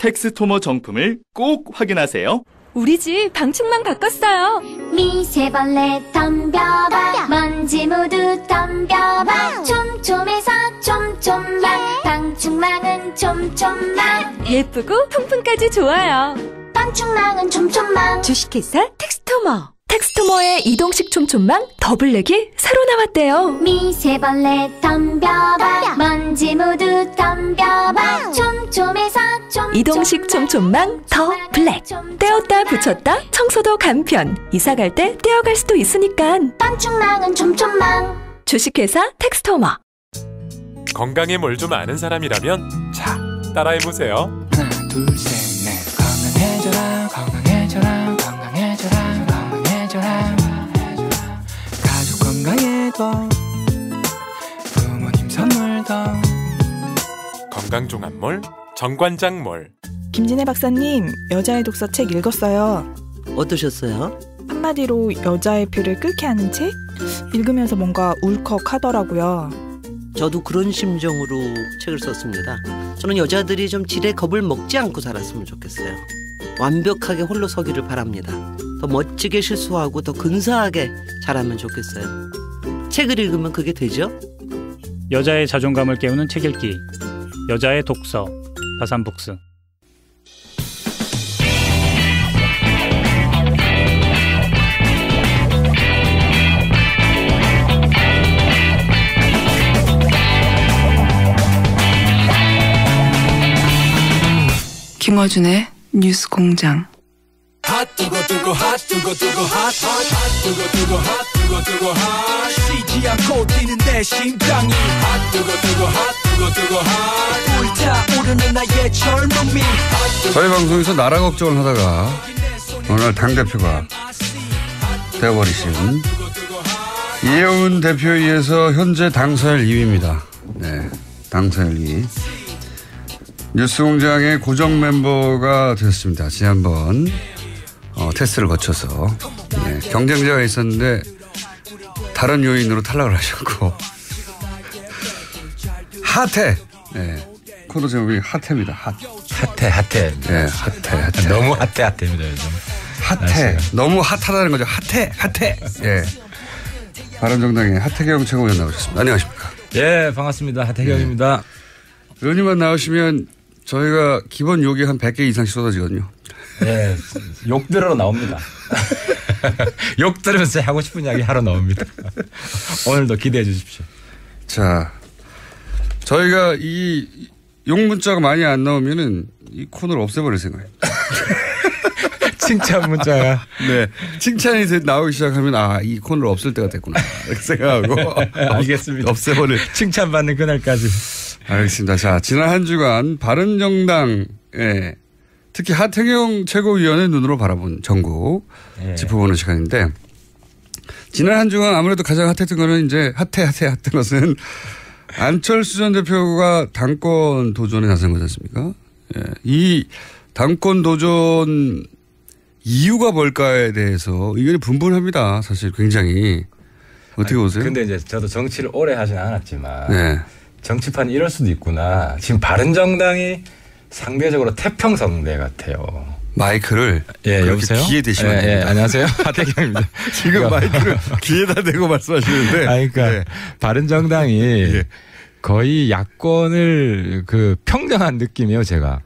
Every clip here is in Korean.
텍스토머 정품을 꼭 확인하세요. 우리 집 방충망 바꿨어요. 미세벌레 덤벼봐. 먼지 모두 덤벼봐. 촘촘해서 촘촘만. 방충망은 촘촘만. 예쁘고 통풍까지 좋아요. 방충망은 촘촘만. 주식회사 텍스토머. 텍스토머의 이동식 촘촘망 더블랙이 새로 나왔대요. 미세벌레 덤벼봐. 먼지 모두 덤벼봐. 촘촘해서 촘촘만. 이동식 촘촘망 더 블랙. 떼었다 붙였다 청소도 간편. 이사 갈 때 떼어갈 수도 있으니까. 방충망은 촘촘만. 주식회사 텍스토머. 건강에 뭘 좀 아는 사람이라면 자, 따라해보세요. 하나 둘 셋 넷. 건강해져라 건강해져라 건강해져라 건강해져라. 가족 건강에도 부모님 선물도. 건강종합몰 정관장몰. 김진애 박사님, 여자의 독서 책 읽었어요. 어떠셨어요? 한마디로 여자의 피를 끓게 하는 책? 읽으면서 뭔가 울컥하더라고요. 저도 그런 심정으로 책을 썼습니다. 저는 여자들이 좀 지레 겁을 먹지 않고 살았으면 좋겠어요. 완벽하게 홀로 서기를 바랍니다. 더 멋지게 실수하고 더 근사하게 자라면 좋겠어요. 책을 읽으면 그게 되죠? 여자의 자존감을 깨우는 책 읽기. 여자의 독서. 다산북스. 김어준의 뉴스공장. 쉬지 않고 뛰는 내 심장이 불타오르는 나의 젊음이. 저희 방송에서 나라 걱정을 하다가 어느 날 당대표가 되어버리신 이혜훈 대표에 의해서 현재 당사일 2위입니다. 네, 당사일 2위. 뉴스공장의 고정 멤버가 되었습니다. 지난번 테스트를 거쳐서 경쟁자가 있었는데 다른 요인으로 탈락을 하셨고 핫해. 네, 코드 제목이 핫해입니다. 핫해. 네, 핫해. 너무 핫해입니다 요즘. 핫해. 너무 핫하다는 거죠. 핫해. 예. 바른정당의 하태경 최고위원 나오셨습니다. 안녕하십니까? 예, 반갑습니다. 하태경입니다. 의원님만 나오시면 저희가 기본 욕이 한 100개 이상씩 쏟아지거든요. 예, 욕 들으러 나옵니다. 욕 들으면서 하고 싶은 이야기 하러 나옵니다. 오늘도 기대해 주십시오. 자, 저희가 이 욕 문자가 많이 안 나오면은 이 코너를 없애버릴 생각입니다. 칭찬 문자가. 네. 칭찬이 나오기 시작하면 이 코너를 없앨 때가 됐구나. 이렇게 생각하고. 알겠습니다. 없애버릴. 칭찬받는 그날까지. 알겠습니다. 자, 지난 한 주간 바른정당, 특히 하태경 최고위원의 눈으로 바라본 전국 짚어보는 시간인데, 지난 한 주간 아무래도 가장 핫했던 거는 이제 핫했던 것은 안철수 전 대표가 당권 도전에 나선 거지 않습니까? 이 당권 도전 이유가 뭘까에 대해서 의견이 분분합니다. 사실 굉장히. 어떻게 보세요? 근데 이제 저도 정치를 오래 하진 않았지만 정치판이 이럴 수도 있구나. 지금 바른정당이 상대적으로 태평성대 같아요. 마이크를 여보세요? 귀에 대시면 됩니다. 안녕하세요. 하태경입니다. 지금 마이크를 귀에다 대고 말씀하시는데. 그러니까 바른정당이 거의 야권을 평정한 느낌이에요, 제가.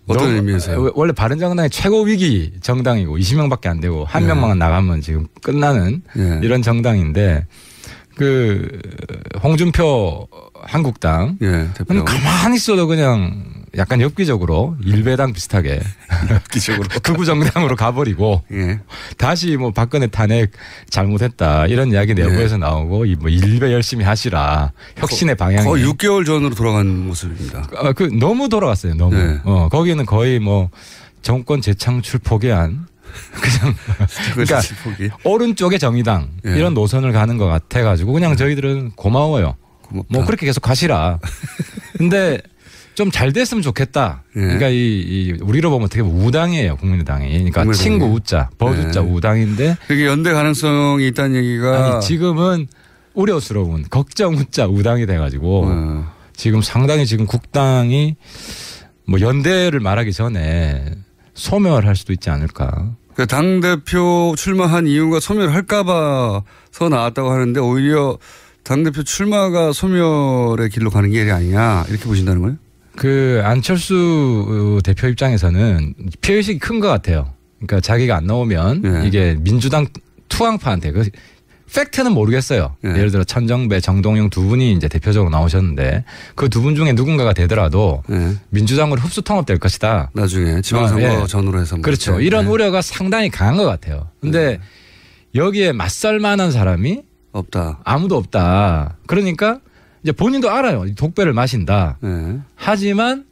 어떤 의미에서요? 원래 바른정당이 최고 위기 정당이고 20명밖에 안 되고 한 명만 나가면 지금 끝나는 이런 정당인데 홍준표 한국당 대표. 가만히 있어도 그냥 약간 엽기적으로 일배당 비슷하게 엽기적으로 극우 정당으로 가버리고 다시 박근혜 탄핵 잘못했다 이런 이야기 내부에서 나오고 일배 열심히 하시라 혁신의 방향이 거의 6개월 전으로 돌아간 모습입니다. 너무 돌아갔어요. 너무. 거기는 거의 정권 재창출 포기한 그러니까 오른쪽의 정의당 이런 노선을 가는 것 같아가지고 그냥 저희들은 고마워요. 고맙다. 그렇게 계속 가시라. 근데 좀 잘 됐으면 좋겠다. 그러니까 우리로 보면 어떻게 보면 우당이에요, 국민의당이. 그러니까 국민의당이. 친구 우자, 버주자 우당인데. 그게 연대 가능성이 있다는 얘기가. 지금은 우려스러운 걱정 우자 우당이 돼가지고 지금 상당히 지금 국당이 뭐 연대를 말하기 전에 소멸할 수도 있지 않을까. 그러니까 당대표 출마한 이유가 소멸할까봐서 나왔다고 하는데 오히려 당대표 출마가 소멸의 길로 가는 길이 아니냐 이렇게 보신다는 거예요? 그 안철수 대표 입장에서는 피해의식이 큰 것 같아요. 그러니까 자기가 안 나오면 네. 이게 민주당 투항파한테 그 팩트는 모르겠어요. 네. 예를 들어 천정배, 정동영 두 분이 이제 대표적으로 나오셨는데 그 두 분 중에 누군가가 되더라도 네. 민주당으로 흡수 통합될 것이다. 나중에 지방선거 예. 전후로 해서. 그렇죠. 이런 우려가 상당히 강한 것 같아요. 근데 여기에 맞설 만한 사람이 없다. 아무도 없다. 그러니까 이제 본인도 알아요. 독배를 마신다. 하지만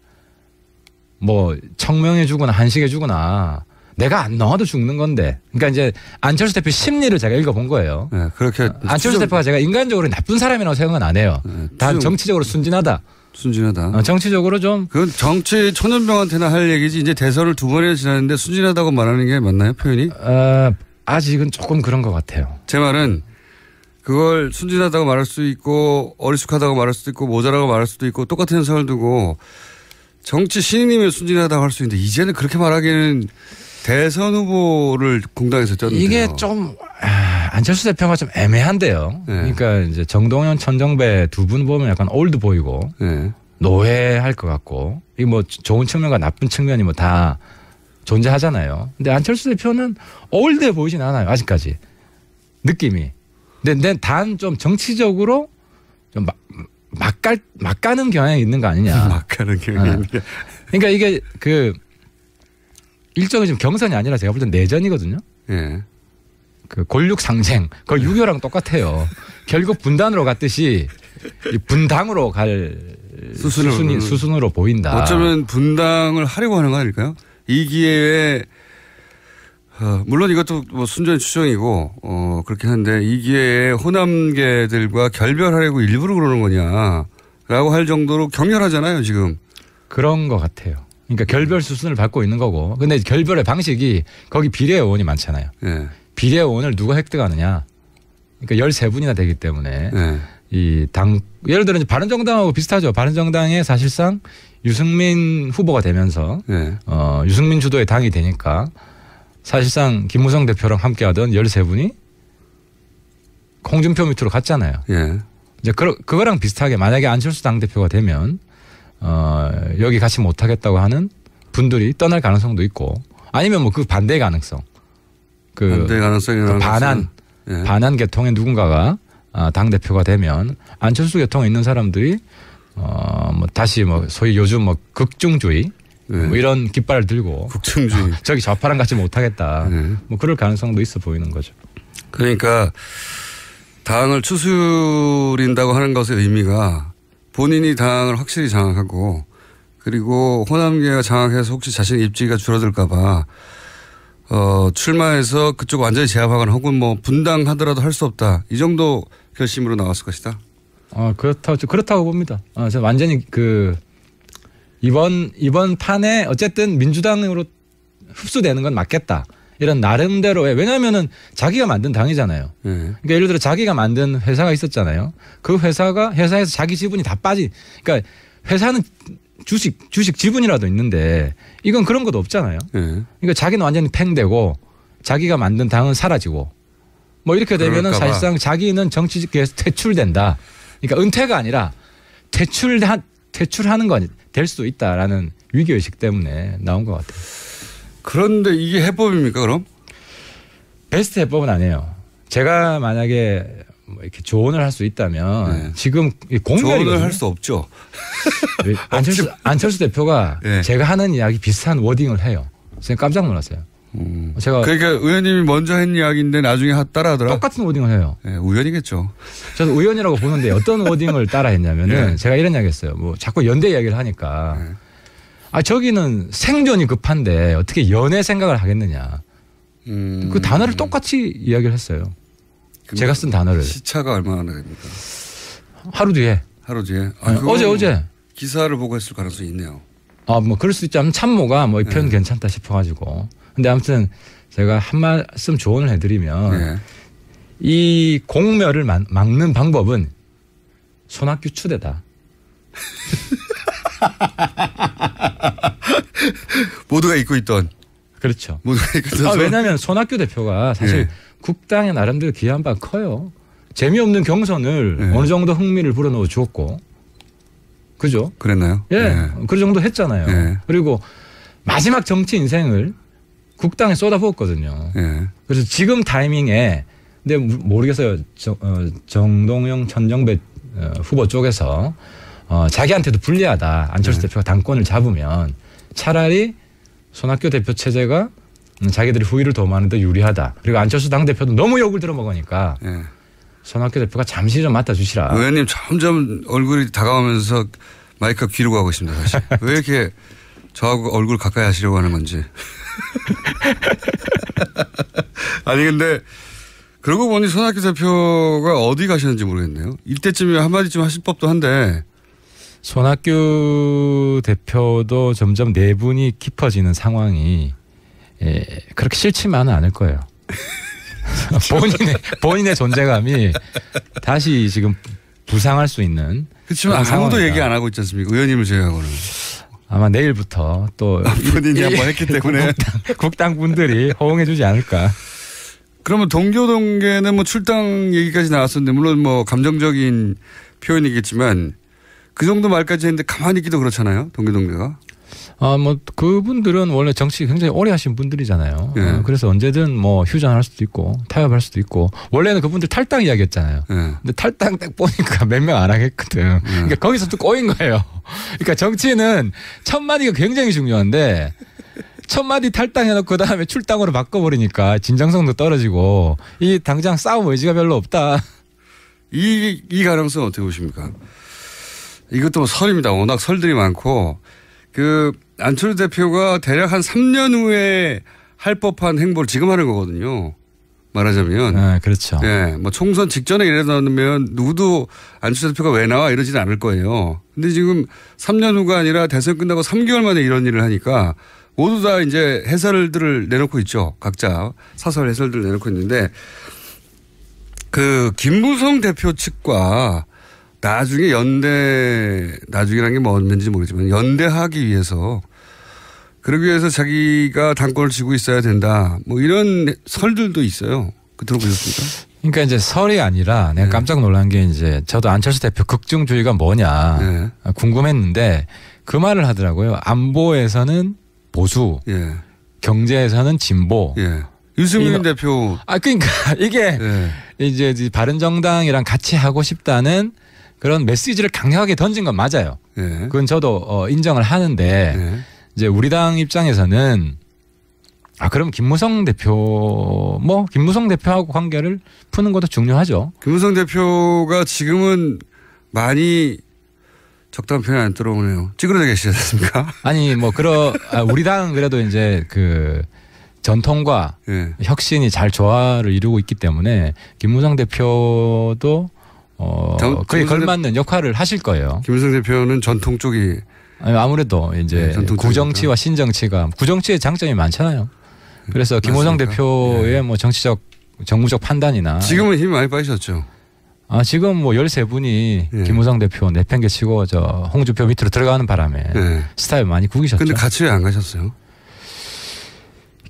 뭐 청명해 주거나 한식해 주거나 내가 안 나와도 죽는 건데. 그러니까 이제 안철수 대표 심리를 제가 읽어본 거예요. 네, 그렇게 안철수 대표가 제가 인간적으로 나쁜 사람이라고 생각은 안 해요. 단 정치적으로 순진하다. 순진하다. 정치적으로 좀. 그건 정치 초년병한테나 할 얘기지. 이제 대선을 2번이나 지났는데 순진하다고 말하는 게 맞나요, 표현이? 아직은 조금 그런 것 같아요. 제 말은 그걸 순진하다고 말할 수 있고 어리숙하다고 말할 수도 있고 모자라고 말할 수도 있고 똑같은 현상을 두고 정치 신인이면 순진하다고 할 수 있는데 이제는 그렇게 말하기에는 대선 후보를 공당에서 쪘는데요. 이게 좀 안철수 대표가 좀 애매한데요. 네. 그러니까 이제 정동영, 천정배 두 분 보면 약간 올드 보이고 네. 노회할 것 같고 이 뭐 좋은 측면과 나쁜 측면이 뭐 다 존재하잖아요. 근데 안철수 대표는 올드해 보이진 않아요. 아직까지 느낌이. 근데 단 좀 정치적으로 좀 막 가는 경향이 있는 거 아니냐. 막 가는 경향이. 그러니까 이게 그 일종의 좀 경선이 아니라 제가 볼 땐 내전이거든요. 예. 그 골육 상쟁. 그 6.25랑 똑같아요. 결국 분단으로 갔듯이 분당으로 갈 수순으로 보인다. 어쩌면 분당을 하려고 하는 거 아닐까요? 이 기회에 물론 이것도 뭐 순전히 추정이고 그렇긴 한데 이 기회에 호남계들과 결별하려고 일부러 그러는 거냐라고 할 정도로 격렬하잖아요 지금. 그런 것 같아요. 그러니까 결별 수순을 밟고 있는 거고. 근데 결별의 방식이 거기 비례의원이 많잖아요. 네. 비례의원을 누가 획득하느냐. 그러니까 13분이나 되기 때문에 네. 이 당 예를 들어 이제 바른정당하고 비슷하죠. 바른정당에 사실상 유승민 후보가 되면서 네. 유승민 주도의 당이 되니까 사실상 김무성 대표랑 함께하던 13분이 홍준표 밑으로 갔잖아요. 예. 이제 그거랑 비슷하게 만약에 안철수 당대표가 되면 여기 같이 못하겠다고 하는 분들이 떠날 가능성도 있고 아니면 뭐 그 반대 가능성. 반대 가능성이라는 반한 계통의 누군가가 당대표가 되면 안철수 계통에 있는 사람들이 뭐 다시 뭐 소위 요즘 뭐 극중주의 네. 뭐 이런 깃발을 들고 국정주의 저기 좌파랑 같이 못하겠다. 네. 뭐 그럴 가능성도 있어 보이는 거죠. 그러니까 당을 추스린다고 하는 것의 의미가 본인이 당을 확실히 장악하고 그리고 호남계가 장악해서 혹시 자신의 입지가 줄어들까 봐 출마해서 그쪽 완전히 제압하거나 혹은 뭐 분당하더라도 할 수 없다. 이 정도 결심으로 나왔을 것이다. 그렇다고 봅니다. 저 완전히 이번 판에 어쨌든 민주당으로 흡수되는 건 맞겠다. 이런 나름대로의 왜냐하면은 자기가 만든 당이잖아요. 그러니까 예를 들어 자기가 만든 회사가 있었잖아요. 그 회사에서 자기 지분이 다 그러니까 회사는 주식 지분이라도 있는데 이건 그런 것도 없잖아요. 그러니까 자기는 완전히 팽되고 자기가 만든 당은 사라지고 뭐 이렇게 되면은 사실상 자기는 정치계에서 퇴출된다. 그러니까 은퇴가 아니라 퇴출하는 건 될 수도 있다라는 위기의식 때문에 나온 것 같아요. 그런데 이게 해법입니까 그럼? 베스트 해법은 아니에요. 제가 만약에 뭐 이렇게 조언을 할 수 있다면 지금 공멸이거든요. 조언을 할 수 없죠. 안철수 대표가 제가 하는 이야기 비슷한 워딩을 해요. 제가 깜짝 놀랐어요. 그러니까 의원님이 먼저 한 이야기인데 나중에 따라하더라. 똑같은 워딩을 해요. 네, 우연이겠죠. 저도 우연이라고 보는데 어떤 워딩을 따라했냐면은 제가 이런 이야기했어요. 뭐 자꾸 연대 이야기를 하니까 저기는 생존이 급한데 어떻게 연애 생각을 하겠느냐. 그 단어를 똑같이 이야기를 했어요. 제가 쓴 단어를. 시차가 얼마나 됩니까? 하루 뒤에. 어제. 기사를 보고 했을 가능성이 있네요. 뭐 그럴 수 있지. 참모가 뭐 이 표현 괜찮다 싶어가지고. 근데 아무튼 제가 한 말씀 조언을 해드리면 이 공멸을 막는 방법은 손학규 추대다. 모두가 잊고 있던. 그렇죠. 모두가 잊고 있던. 왜냐하면 손학규 대표가 사실 국당에 나름대로 기여한 바가 커요. 재미없는 경선을 어느 정도 흥미를 불어넣어 주었고. 그죠? 그랬나요? 예. 그 정도 했잖아요. 그리고 마지막 정치 인생을 국당에 쏟아부었거든요. 그래서 지금 타이밍에 근데 모르겠어요. 정동영, 천정배 후보 쪽에서 자기한테도 불리하다. 안철수 대표가 당권을 잡으면 차라리 손학규 대표 체제가 자기들이 후위를 도모하는 데 유리하다. 그리고 안철수 당대표도 너무 욕을 들어먹으니까 손학규 대표가 잠시 좀 맡아주시라. 의원님 점점 얼굴이 다가오면서 마이크가 귀로 가고 있습니다. 사실. 왜 이렇게 저하고 얼굴 가까이 하시려고 하는 건지. 아니 근데 그러고 보니 손학규 대표가 어디 가시는지 모르겠네요. 이때쯤이면 한마디쯤 하실 법도 한데. 손학규 대표도 점점 내분이 깊어지는 상황이 그렇게 싫지만은 않을 거예요. 본인의 존재감이 다시 지금 부상할 수 있는. 그렇지만 아무도 얘기 안 하고 있지 않습니까? 의원님을 제외하고는. 아마 내일부터 또 본인이 한번 했기 때문에 국당 분들이 호응해 주지 않을까. 그러면 동교동계는 뭐 출당 얘기까지 나왔었는데 물론 뭐 감정적인 표현이겠지만 그 정도 말까지 했는데 가만히 있기도 그렇잖아요. 동교동계가. 뭐 그분들은 원래 정치 굉장히 오래 하신 분들이잖아요. 그래서 언제든 뭐 휴전할 수도 있고 타협할 수도 있고 원래는 그분들 탈당 이야기했잖아요. 근데 탈당 딱 보니까 몇 명 안 하겠거든. 그러니까 거기서 또 꼬인 거예요. 그러니까 정치는 첫 마디가 굉장히 중요한데 첫 마디 탈당해놓고 그다음에 출당으로 바꿔버리니까 진정성도 떨어지고 이 당장 싸움 의지가 별로 없다. 이 가능성 어떻게 보십니까? 이것도 뭐 설입니다. 워낙 설들이 많고 그 안철수 대표가 대략 한 3년 후에 할 법한 행보를 지금 하는 거거든요. 말하자면. 네, 그렇죠. 네, 뭐 총선 직전에 이래놓으면 누구도 안철수 대표가 왜 나와 이러지는 않을 거예요. 근데 지금 3년 후가 아니라 대선 끝나고 3개월 만에 이런 일을 하니까 모두 다 이제 해설들을 내놓고 있죠. 각자 사설 해설들을 내놓고 있는데 그 김무성 대표 측과 나중에 나중이라는 게 뭔지 모르지만 연대하기 위해서 그러기 위해서 자기가 당권을 쥐고 있어야 된다. 뭐 이런 설들도 있어요. 그 들어보셨습니까? 그러니까 이제 설이 아니라 내가 깜짝 놀란 게 이제 저도 안철수 대표 극중주의가 뭐냐 궁금했는데 그 말을 하더라고요. 안보에서는 보수, 경제에서는 진보. 유승민 대표. 그러니까 이게 이제 바른정당이랑 같이 하고 싶다는 그런 메시지를 강력하게 던진 건 맞아요. 그건 저도 인정을 하는데 이제 우리 당 입장에서는 그럼 김무성 대표하고 관계를 푸는 것도 중요하죠. 김무성 대표가 지금은 많이 적당한 표현이 안 들어오네요. 찌그러져 계시지 않습니까? 아니 우리 당 그래도 이제 그 전통과 혁신이 잘 조화를 이루고 있기 때문에 김무성 대표도 그에 걸맞는 역할을 하실 거예요. 김무성 대표는 전통 쪽이 아무래도 이제 구정치와 신정치가 구정치의 장점이 많잖아요. 그래서 김무성 대표의 뭐 정무적 판단이나 지금은 힘이 많이 빠지셨죠. 지금 뭐 13분이 김무성 대표 내팽개치고 저 홍준표 밑으로 들어가는 바람에 스타일 많이 구기셨죠. 근데 같이 왜 안 가셨어요?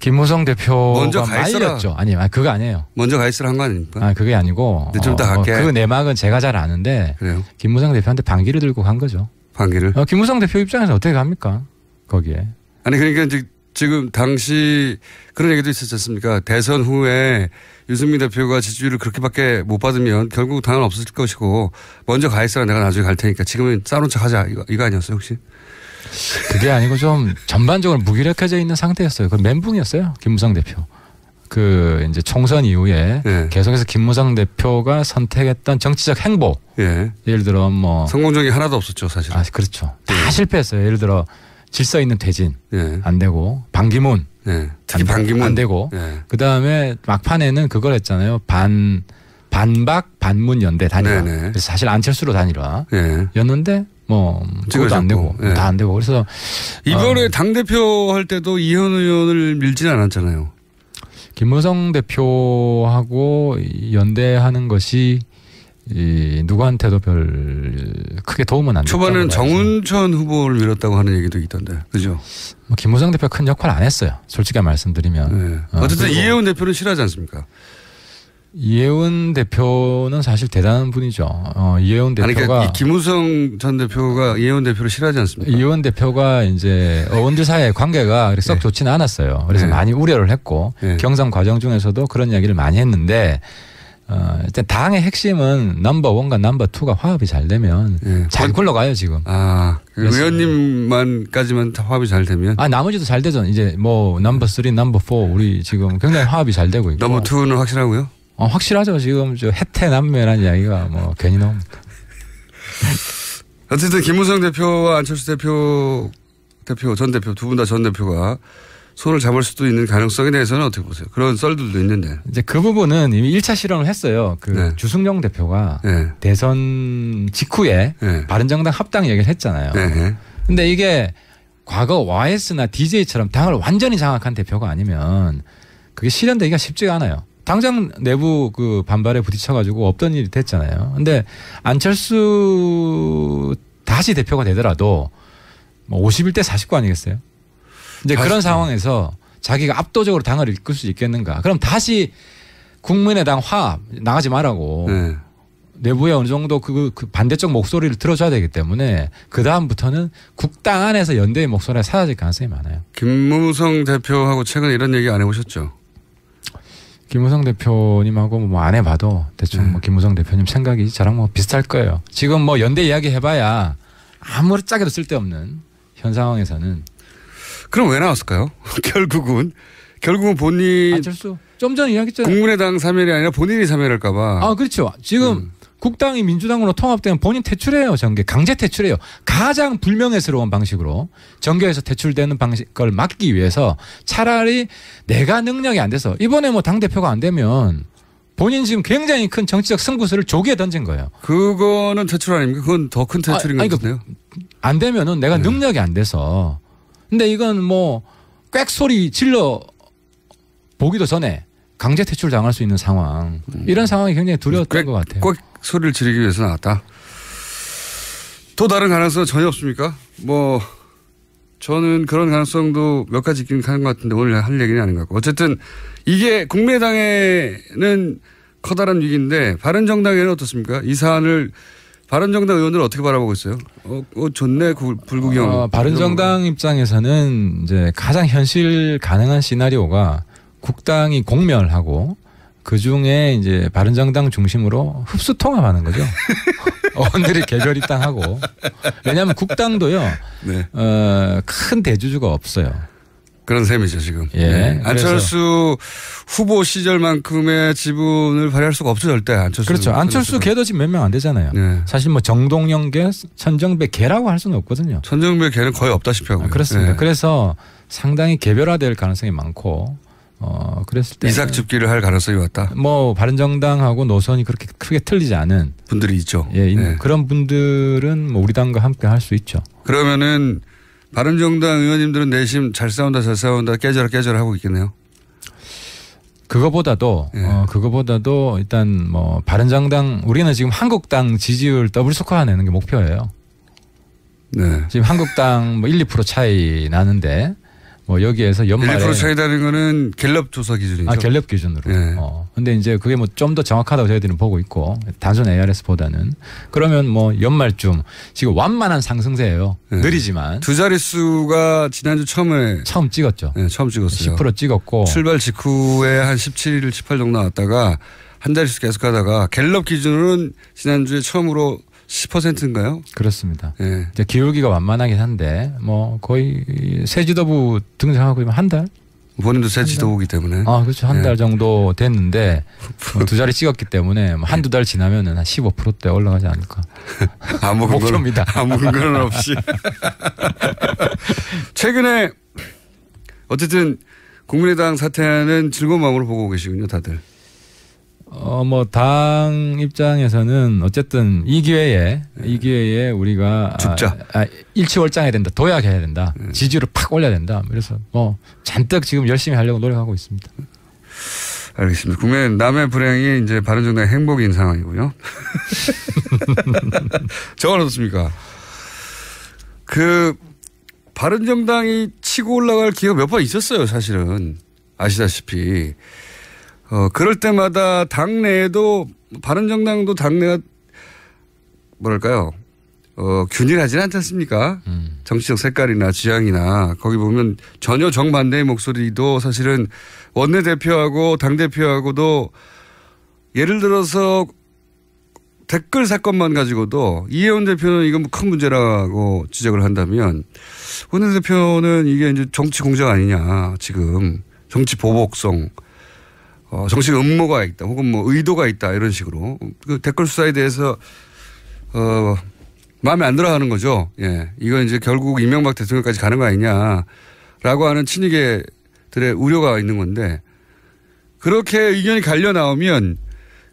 김무성 대표가 먼저 가 있어라. 말렸죠. 아니, 그거 아니에요. 먼저 가 있으라 한 거 아닙니까? 그게 아니고. 좀 이따 갈게. 그 내막은 제가 잘 아는데. 그래요? 김무성 대표한테 반기를 들고 간 거죠. 반기를? 김무성 대표 입장에서 어떻게 갑니까? 거기에. 아니, 그러니까 지금 당시 그런 얘기도 있었지 않습니까? 대선 후에 유승민 대표가 지지율을 그렇게밖에 못 받으면 결국 당은 없을 것이고 먼저 가 있어라 내가 나중에 갈 테니까 지금은 싸놓은 척 하자. 이거 아니었어요, 혹시? 그게 아니고 좀 전반적으로 무기력해져 있는 상태였어요. 그 멘붕이었어요. 김무성 대표. 그 이제 총선 이후에 계속해서 김무성 대표가 선택했던 정치적 행보. 예를 들어 뭐 성공적이 하나도 없었죠, 사실. 그렇죠. 다 실패했어요. 예를 들어 질서 있는 퇴진 안 되고 반기문 특히 반기문 안 되고 그 다음에 막판에는 그걸 했잖아요. 반박 반문 연대 단일화. 그래서 사실 안철수로 단일화였는데 뭐 그것도 안 되고 다 안 되고 그래서 이번에 당 대표 할 때도 이현 의원을 밀지는 않았잖아요. 김무성 대표하고 연대하는 것이 누구한테도 별 크게 도움은 안 됐다고 초반에는 봐야죠. 정운천 후보를 밀었다고 하는 얘기도 있던데, 그죠? 뭐 김무성 대표 큰 역할 안 했어요. 솔직히 말씀드리면. 네. 어쨌든 이혜원 대표는 싫어하지 않습니까? 이혜원 대표는 사실 대단한 분이죠. 이혜원 대표가 그러니까 김무성 전 대표가 이혜원 대표를 싫어하지 않습니까? 이혜원 대표가 이제 의원들 사이의 관계가 썩 좋지는 않았어요. 그래서 많이 우려를 했고 경선 과정 중에서도 그런 이야기를 많이 했는데 일단 당의 핵심은 넘버 1과 넘버 2가 화합이 잘 되면 잘 굴러가요 지금. 의원님만까지만 다 화합이 잘 되면? 나머지도 잘 되죠. 이제 뭐 넘버 3, 넘버 4 우리 지금 굉장히 화합이 잘 되고 있고. 넘버 2는 확실하고요? 확실하죠. 지금 저 해태남매라는 이야기가 뭐 괜히 나옵니다. 어쨌든 김무성 대표와 안철수 전 대표 두 분 다 전 대표가 손을 잡을 수도 있는 가능성에 대해서는 어떻게 보세요? 그런 썰들도 있는데. 이제 그 부분은 이미 1차 실험을 했어요. 주승용 대표가 대선 직후에 바른정당 합당 얘기를 했잖아요. 근데 이게 과거 YS나 DJ처럼 당을 완전히 장악한 대표가 아니면 그게 실현되기가 쉽지가 않아요. 당장 내부 그 반발에 부딪혀가지고 없던 일이 됐잖아요. 근데 안철수 다시 대표가 되더라도 뭐 51대 49 아니겠어요? 이제 그런 상황에서 자기가 압도적으로 당을 이끌 수 있겠는가? 그럼 다시 국민의당 화합 나가지 말라고 내부에 어느 정도 그 반대쪽 목소리를 들어줘야 되기 때문에 그 다음부터는 국당 안에서 연대의 목소리가 사라질 가능성이 많아요. 김무성 대표하고 최근에 이런 얘기 안 해보셨죠? 김무성 대표님하고 뭐 안 해봐도 대충 뭐 김무성 대표님 생각이 저랑 뭐 비슷할 거예요. 지금 뭐 연대 이야기 해봐야 아무리 짜게도 쓸데없는 현 상황에서는. 그럼 왜 나왔을까요? 결국은 본인 안철수 좀 전에 이야기했잖아요. 국민의당 사멸이 아니라 본인이 사멸할까 봐. 그렇죠. 지금 국당이 민주당으로 통합되면 본인 퇴출해요. 정계 강제 퇴출해요. 가장 불명예스러운 방식으로 정계에서 퇴출되는 방식을 막기 위해서 차라리 내가 능력이 안 돼서 이번에 뭐 당대표가 안 되면 본인 지금 굉장히 큰 정치적 승부수를 조기에 던진 거예요. 그거는 퇴출 아닙니까? 그건 더 큰 퇴출인 것 같은데요. 안 되면은 내가 능력이 안 돼서. 근데 이건 뭐 꽥 소리 질러 보기도 전에 강제 퇴출 당할 수 있는 상황. 이런 상황이 굉장히 두려웠던 것 같아요. 꽥 소리를 지르기 위해서 나왔다. 또 다른 가능성은 전혀 없습니까? 뭐 저는 그런 가능성도 몇 가지 있긴 하는 것 같은데 오늘 할 얘기는 아닌 것 같고. 어쨌든 이게 국민의당에는 커다란 위기인데 바른정당에는 어떻습니까? 이 사안을 바른정당 의원들 어떻게 바라보고 있어요? 좋네, 불구경. 바른정당 입장에서는 이제 가장 현실 가능한 시나리오가 국당이 공멸하고 그 중에 이제 바른정당 중심으로 흡수 통합하는 거죠. 의원들이 개별 입당하고. 왜냐하면 국당도요. 큰 대주주가 없어요. 그런 셈이죠 지금. 예. 안철수 후보 시절만큼의 지분을 발휘할 수가 없죠 절대. 안철수. 그렇죠. 안철수 걔도 지금 몇 명 안 되잖아요. 사실 뭐 정동영 개, 천정배 개라고 할 수는 없거든요. 천정배 개는 거의 없다시피 하고요. 그렇습니다. 그래서 상당히 개별화될 가능성이 많고. 그랬을 때 이삭 줍기를 할 가능성이 왔다. 뭐 바른정당하고 노선이 그렇게 크게 틀리지 않은 분들이 있죠. 그런 분들은 뭐 우리 당과 함께 할 수 있죠. 그러면은 바른정당 의원님들은 내심 잘 싸운다 깨져라 하고 있겠네요. 그거보다도 일단 뭐 바른정당 우리는 지금 한국당 지지율 더블 스코어 내는 게 목표예요. 지금 한국당 뭐 1, 2% 차이 나는데 뭐 여기에서 연말에 1% 차이 나는 거는 갤럽 조사 기준이죠. 갤럽 기준으로. 근데 이제 그게 뭐 좀 더 정확하다고 저희들은 보고 있고 단순 ARS보다는 그러면 뭐 연말쯤 지금 완만한 상승세예요. 느리지만 두 자릿수가 지난주 처음 찍었죠. 처음 찍었어요. 10% 찍었고 출발 직후에 한 17, 18 정도 나왔다가 한 자릿수 계속하다가 갤럽 기준으로는 지난주에 처음으로 10%인가요? 그렇습니다. 이제 기울기가 완만하긴 한데 뭐 거의 새 지도부 등장하고 한 달? 본인도 새 지도부기 때문에. 그렇죠. 한 달 정도 됐는데 두 자리 찍었기 때문에 뭐 한두 달 지나면은 한 15%대 올라가지 않을까. 아무 목표입니다. 아무 근거는 없이. 최근에 어쨌든 국민의당 사태는 즐거운 마음으로 보고 계시군요, 다들. 뭐 당 입장에서는 어쨌든 이 기회에 우리가 죽자. 일치월장해야 된다. 도약해야 된다. 지지율을 팍 올려야 된다. 그래서 뭐 잔뜩 지금 열심히 하려고 노력하고 있습니다. 알겠습니다. 국민 남의 불행이 이제 바른정당의 행복인 상황이고요. 저건 어떻습니까? 바른정당이 치고 올라갈 기회가 몇 번 있었어요, 사실은. 아시다시피. 그럴 때마다 당내에도, 바른정당도 당내가, 뭐랄까요, 균일하진 않지 않습니까? 정치적 색깔이나 지향이나, 거기 보면 전혀 정반대의 목소리도 사실은 원내대표하고 당대표하고도 예를 들어서 댓글 사건만 가지고도 이혜원 대표는 이건 큰 문제라고 지적을 한다면 원내대표는 이게 이제 정치 공작 아니냐, 지금. 정치 보복성, 정치 음모가 있다, 혹은 뭐 의도가 있다, 이런 식으로. 그 댓글 수사에 대해서, 마음에 안 들어 하는 거죠. 예. 이건 이제 결국 이명박 대통령까지 가는 거 아니냐라고 하는 친이계들의 우려가 있는 건데, 그렇게 의견이 갈려 나오면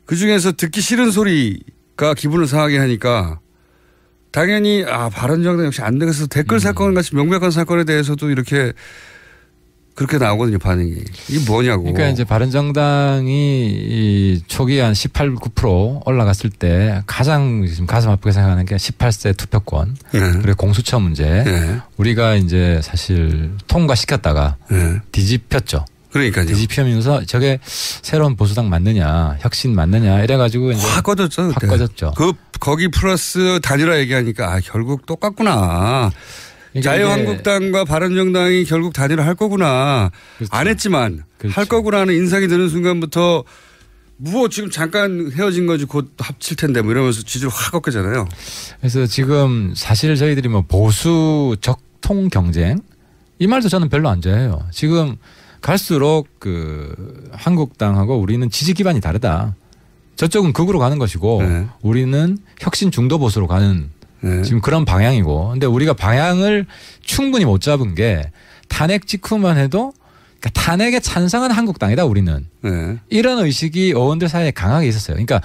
그 중에서 듣기 싫은 소리가 기분을 상하게 하니까 당연히, 바른정당 역시 안 되겠어. 댓글 사건 같이 명백한 사건에 대해서도 그렇게 나오거든요, 반응이. 이게 뭐냐고. 그러니까 이제 바른정당이 이 초기 한 18, 9% 올라갔을 때 가장 지금 가슴 아프게 생각하는 게 18세 투표권, 그리고 공수처 문제. 우리가 이제 사실 통과시켰다가 뒤집혔죠. 그러니까요. 뒤집히면서 저게 새로운 보수당 맞느냐, 혁신 맞느냐 이래가지고 이제 확 꺼졌죠. 확 꺼졌죠. 거기 플러스 단일화 얘기하니까 결국 똑같구나. 자유한국당과 바른정당이 결국 단일화 할 거구나. 그렇죠. 안 했지만 할 거구나 하는 인상이 드는 순간부터 지금 잠깐 헤어진 거지 곧 합칠 텐데 뭐 이러면서 지지를 확 꺾이잖아요. 그래서 지금 사실 저희들이 뭐 보수 적통 경쟁 이 말도 저는 별로 안 좋아해요. 지금 갈수록 한국당하고 우리는 지지 기반이 다르다. 저쪽은 극으로 가는 것이고 우리는 혁신 중도 보수로 가는 지금 그런 방향이고, 근데 우리가 방향을 충분히 못 잡은 게 탄핵 직후만 해도 그러니까 탄핵에 찬성한 한국당이다 우리는. 이런 의식이 의원들 사이에 강하게 있었어요. 그러니까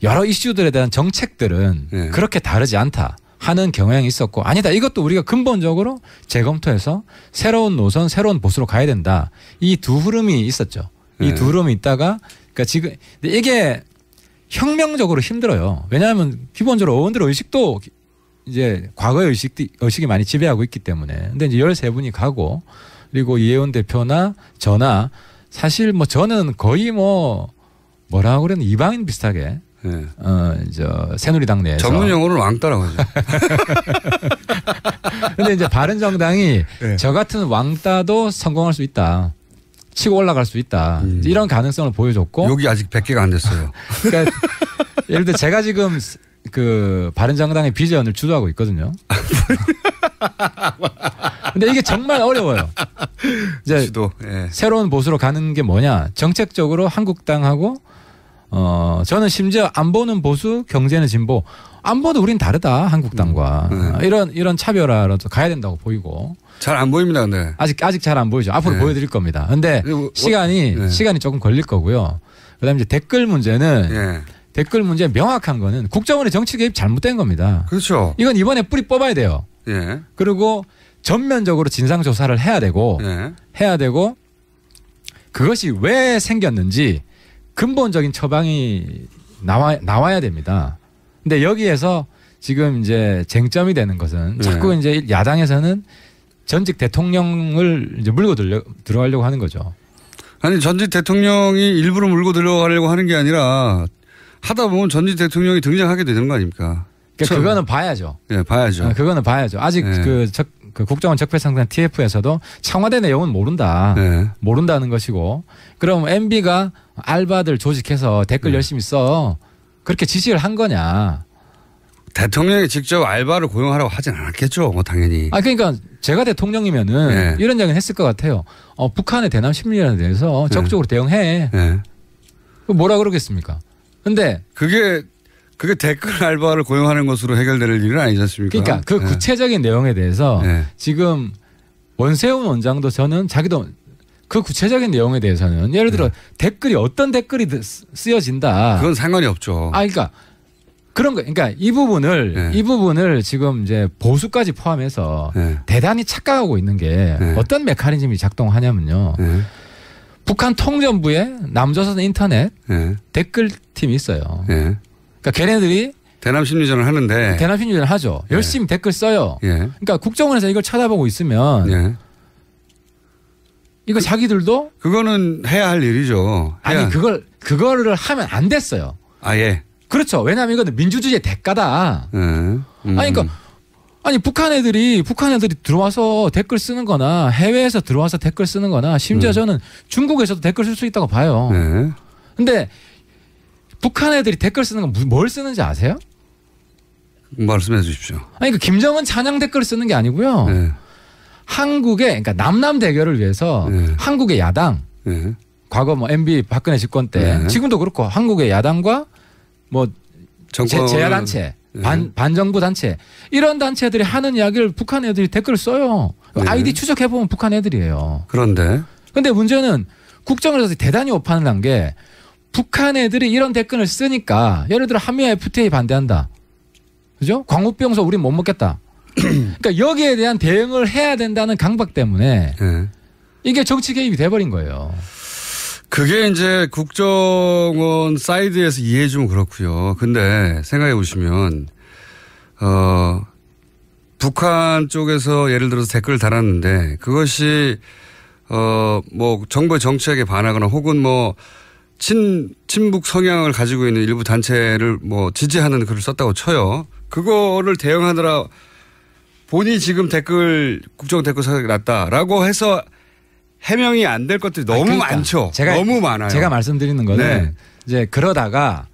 여러 이슈들에 대한 정책들은 그렇게 다르지 않다 하는 경향이 있었고, 아니다 이것도 우리가 근본적으로 재검토해서 새로운 노선, 새로운 보수로 가야 된다. 이 두 흐름이 있었죠. 이 두 흐름이 있다가 그러니까 지금 이게 혁명적으로 힘들어요. 왜냐하면 기본적으로 의원들 의식도 이제 과거의 의식이 많이 지배하고 있기 때문에. 근데 이제 13분이 가고, 그리고 이혜원 대표나 저나 사실 뭐 저는 거의 뭐라고 그러는 이방인 비슷하게 새누리당 내에서 전문 용어로는 왕따라고 하죠. 근데 이제 바른정당이 저 같은 왕따도 성공할 수 있다. 치고 올라갈 수 있다. 이런 가능성을 보여줬고. 여기 아직 100개가 안 됐어요. 그러니까 예를 들어 제가 지금 바른정당의 비전을 주도하고 있거든요. 근데 이게 정말 어려워요. 이제 새로운 보수로 가는 게 뭐냐. 정책적으로 한국당하고 저는 심지어 안 보는 보수, 경제는 진보. 안 보도 우린 다르다 한국당과. 이런 차별화라도 가야 된다고 보이고. 잘 안 보입니다, 근데. 아직 잘 안 보이죠. 앞으로 보여드릴 겁니다. 근데 시간이 조금 걸릴 거고요. 그다음에 이제 댓글 문제는 댓글 문제 명확한 거는 국정원의 정치 개입 잘못된 겁니다. 그렇죠. 이건 이번에 뿌리 뽑아야 돼요. 그리고 전면적으로 진상 조사를 해야 되고 그것이 왜 생겼는지 근본적인 처방이 나와야 됩니다. 근데 여기에서 지금 이제 쟁점이 되는 것은 자꾸 이제 야당에서는 전직 대통령을 이제 물고 들어가려고 하는 거죠. 아니 전직 대통령이 일부러 물고 들어가려고 하는 게 아니라 하다 보면 전직 대통령이 등장하게 되는 거 아닙니까? 그러니까 그거는 봐야죠. 봐야죠. 그거는 봐야죠. 아직 그 국정원 적폐상단 TF에서도 청와대 내용은 모른다는 것이고, 그럼 MB가 알바들 조직해서 댓글 열심히 써 그렇게 지시를 한 거냐? 대통령이 직접 알바를 고용하라고 하진 않았겠죠, 뭐 당연히. 그러니까 제가 대통령이면은 이런 얘기는 했을 것 같아요. 북한의 대남 심리에 대해서 적극적으로 대응해. 뭐라 그러겠습니까? 근데 그게 댓글 알바를 고용하는 것으로 해결될 일은 아니지 않습니까? 그러니까 그 구체적인 내용에 대해서 지금 원세훈 원장도 저는 자기도 그 구체적인 내용에 대해서는 예를 들어 댓글이 어떤 댓글이 쓰여진다. 그건 상관이 없죠. 그러니까 그런 거, 그러니까 이 부분을 지금 이제 보수까지 포함해서 대단히 착각하고 있는 게 어떤 메커니즘이 작동하냐면요. 북한 통전부에 남조선 인터넷 댓글팀이 있어요. 그러니까 걔네들이 대남 심리전을 하는데 대남 심리전을 하죠. 열심히 댓글 써요. 그러니까 국정원에서 이걸 쳐다보고 있으면 이거 자기들도 그거는 해야 할 일이죠. 아니 그거를 하면 안 됐어요. 아예. 그렇죠. 왜냐하면 이거는 민주주의의 대가다. 아니 그러니까 아니 북한 애들이 들어와서 댓글 쓰는 거나 해외에서 들어와서 댓글 쓰는 거나 심지어 저는 중국에서도 댓글 쓸 수 있다고 봐요. 근데 북한 애들이 댓글 쓰는 건 뭘 쓰는지 아세요? 말씀해 주십시오. 아니 그 김정은 찬양 댓글 쓰는 게 아니고요. 한국의 그러니까 남남 대결을 위해서 한국의 야당 과거 뭐 MB 박근혜 집권 때 지금도 그렇고 한국의 야당과 뭐 제야단체 반정부 단체 이런 단체들이 하는 이야기를 북한 애들이 댓글을 써요. 아이디 추적해보면 북한 애들이에요. 그런데 문제는 국정원에서 대단히 오판을 한 게 북한 애들이 이런 댓글을 쓰니까 예를 들어 한미와 FTA 반대한다. 그죠? 광우병소 우린 못 먹겠다. 그러니까 여기에 대한 대응을 해야 된다는 강박 때문에 이게 정치 개입이 돼버린 거예요. 그게 이제 국정원 사이드에서 이해해주면 그렇고요. 근데 생각해 보시면 북한 쪽에서 예를 들어서 댓글을 달았는데 그것이 뭐 정부의 정책에 반하거나 혹은 뭐 친북 성향을 가지고 있는 일부 단체를 뭐 지지하는 글을 썼다고 쳐요. 그거를 대응하느라 본인이 지금 국정 댓글 사격이 났다라고 해서 해명이 안 될 것들이 너무 그러니까 많죠. 너무 많아요. 제가 말씀드리는 거는 이제 그러다가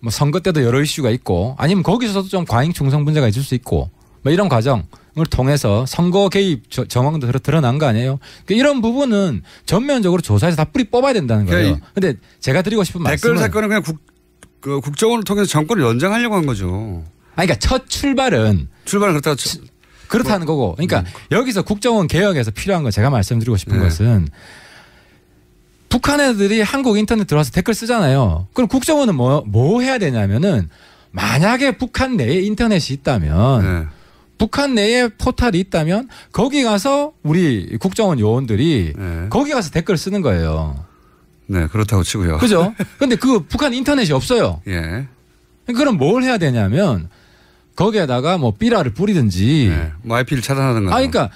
뭐 선거 때도 여러 이슈가 있고 아니면 거기서도 좀 과잉 충성 문제가 있을 수 있고 뭐 이런 과정을 통해서 선거 개입 정황도 드러난 거 아니에요. 그러니까 이런 부분은 전면적으로 조사해서 다 뿌리 뽑아야 된다는 거예요. 그런데 제가 드리고 싶은 말씀은 댓글 사건은 그냥 국정원을 통해서 정권을 연장하려고 한 거죠. 아니 그러니까 첫 출발은 그렇다는 거고. 그러니까 여기서 국정원 개혁에서 필요한 거 제가 말씀드리고 싶은 것은 북한 애들이 한국 인터넷 들어와서 댓글 쓰잖아요. 그럼 국정원은 뭐 해야 되냐면은 만약에 북한 내에 인터넷이 있다면 북한 내에 포탈이 있다면 거기 가서 우리 국정원 요원들이 거기 가서 댓글 쓰는 거예요. 네, 그렇다고 치고요. 그죠? 근데 그 북한 인터넷이 없어요. 그럼 뭘 해야 되냐면 거기에다가 뭐 삐라를 뿌리든지 뭐 IP를 차단하는 거예요. 그러니까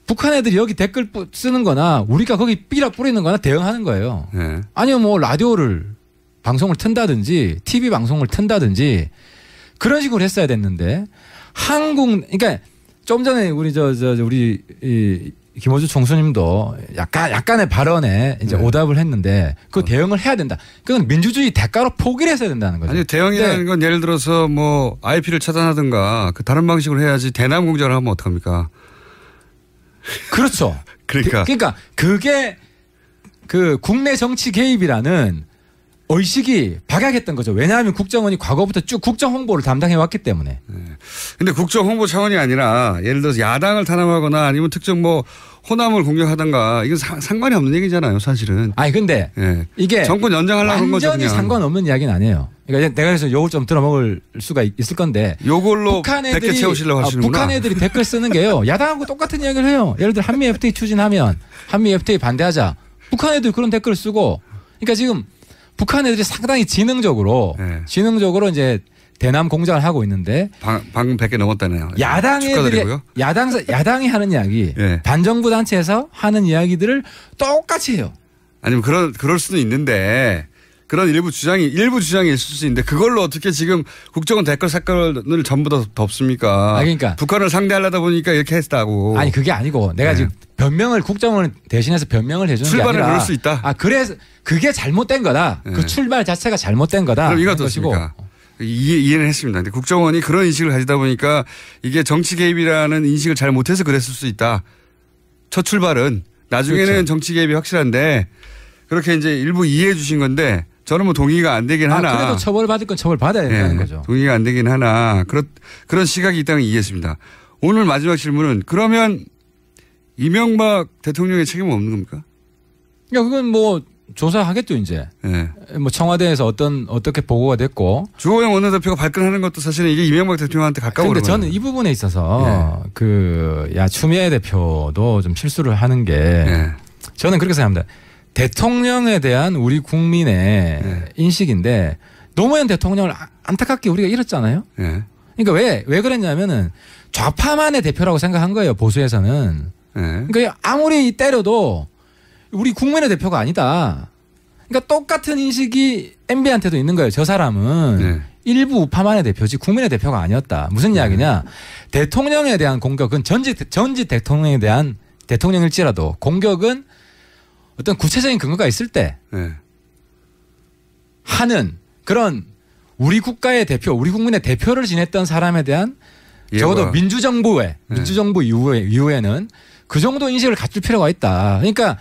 북한 애들이 여기 댓글 쓰는 거나 우리가 거기 삐라 뿌리는 거나 대응하는 거예요. 아니면 뭐 라디오를 방송을 튼다든지 TV 방송을 튼다든지 그런 식으로 했어야 됐는데 그러니까 좀 전에 우리 우리 김호주 총수님도 약간의 발언에 이제 오답을 했는데 그 대응을 해야 된다. 그건 민주주의 대가로 포기를 했어야 된다는 거죠. 아니 대응이라는 건 예를 들어서 뭐 IP를 차단하든가 그 다른 방식으로 해야지 대남 공작을 하면 어떡합니까? 그렇죠. 그러니까 그게 그 국내 정치 개입이라는 의식이 박약했던 거죠. 왜냐하면 국정원이 과거부터 쭉 국정 홍보를 담당해 왔기 때문에. 근데 국정 홍보 차원이 아니라 예를 들어서 야당을 탄압하거나 아니면 특정 뭐 호남을 공격하든가 이건 상관이 없는 얘기잖아요, 사실은. 아니 근데 이게 정권 연장하려고 한 거죠. 완전히 상관없는 이야기는 아니에요. 그러니까 내가 그래서 요걸 좀 들어먹을 수가 있을 건데. 요걸로 100개 채우시려고 하시는구나. 북한 애들이 댓글 쓰는 게요. 야당하고 똑같은 이야기를 해요. 예를 들어 한미 FTA 추진하면 한미 FTA 반대하자. 북한 애들 그런 댓글을 쓰고. 그러니까 지금 북한 애들이 상당히 지능적으로 이제 대남 공작을 하고 있는데 방금 100개 넘었다네요. 야당 애들이 야당이 하는 이야기, 반정부 단체에서 하는 이야기들을 똑같이 해요. 아니면 그럴 수도 있는데 그런 일부 주장이 있을 수 있는데 그걸로 어떻게 지금 국정원 댓글 사건을 전부 다 덮습니까? 그러니까 북한을 상대하려다 보니까 이렇게 했다고. 아니 그게 아니고 내가 지금 국정원을 대신해서 변명을 해주는 게 아니라 출발을 그럴 수 있다. 그래서 그게 잘못된 거다. 그 출발 자체가 잘못된 거다. 그럼 이거 어떻습니까? 이해는 했습니다. 근데 국정원이 그런 인식을 가지다 보니까 이게 정치 개입이라는 인식을 잘 못해서 그랬을 수 있다. 첫 출발은 나중에는 그렇죠. 정치 개입이 확실한데 그렇게 이제 일부 이해해 주신 건데 저는 뭐 동의가 안 되긴 하나. 그래도 처벌받을 건 처벌받아야 된다는 거죠. 동의가 안 되긴 하나. 그런 시각이 있다는 이해했습니다. 오늘 마지막 질문은 그러면 이명박 대통령의 책임은 없는 겁니까? 그건 뭐 조사하겠죠 이제. 뭐 청와대에서 어떻게 보고가 됐고. 주호영 원내대표가 발끈하는 것도 사실은 이게 이명박 대통령한테 가까워. 그런데 저는 이 부분에 있어서 추미애 대표도 좀 실수를 하는 게 저는 그렇게 생각합니다. 대통령에 대한 우리 국민의 인식인데 노무현 대통령을 안타깝게 우리가 잃었잖아요. 그러니까 왜 그랬냐면은 좌파만의 대표라고 생각한 거예요. 보수에서는. 그러니까 아무리 때려도 우리 국민의 대표가 아니다. 그러니까 똑같은 인식이 MB한테도 있는 거예요. 저 사람은 일부 우파만의 대표지 국민의 대표가 아니었다. 무슨 이야기냐. 대통령에 대한 공격은 전직 대통령에 대한 대통령일지라도 공격은 어떤 구체적인 근거가 있을 때 하는 그런 우리 국가의 대표, 우리 국민의 대표를 지냈던 사람에 대한 적어도 민주정부 이후에는 그 정도 인식을 갖출 필요가 있다. 그러니까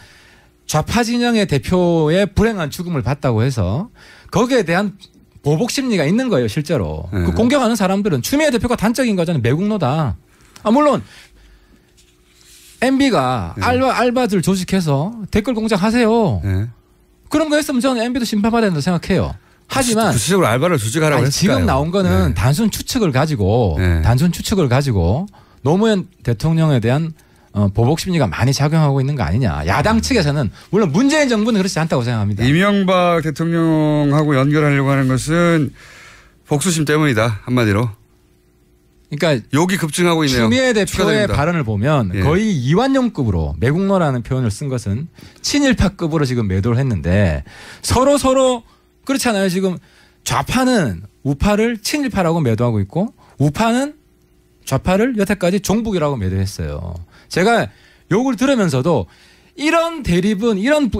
좌파 진영의 대표의 불행한 죽음을 봤다고 해서 거기에 대한 보복 심리가 있는 거예요, 실제로. 그 공격하는 사람들은 추미애 대표가 단적인 거잖아요. 매국노다. 물론 MB가 알바들 조직해서 댓글 공작하세요. 그런 거 했으면 저는 MB도 심판받아야 된다고 생각해요. 하지만 구체적으로 알바를 조직하라고 했을까요? 지금 나온 거는 단순 추측을 가지고 노무현 대통령에 대한 보복 심리가 많이 작용하고 있는 거 아니냐. 야당 측에서는 물론 문재인 정부는 그렇지 않다고 생각합니다. 이명박 대통령하고 연결하려고 하는 것은 복수심 때문이다. 한마디로. 그러니까 욕이 급증하고 있네요. 추미애 대표의 축하드립니다. 발언을 보면 거의 이완용급으로 매국노라는 표현을 쓴 것은 친일파급으로 지금 매도를 했는데 서로 그렇잖아요. 지금 좌파는 우파를 친일파라고 매도하고 있고 우파는 좌파를 여태까지 종북이라고 매도했어요. 제가 욕을 들으면서도 이런 대립은 이런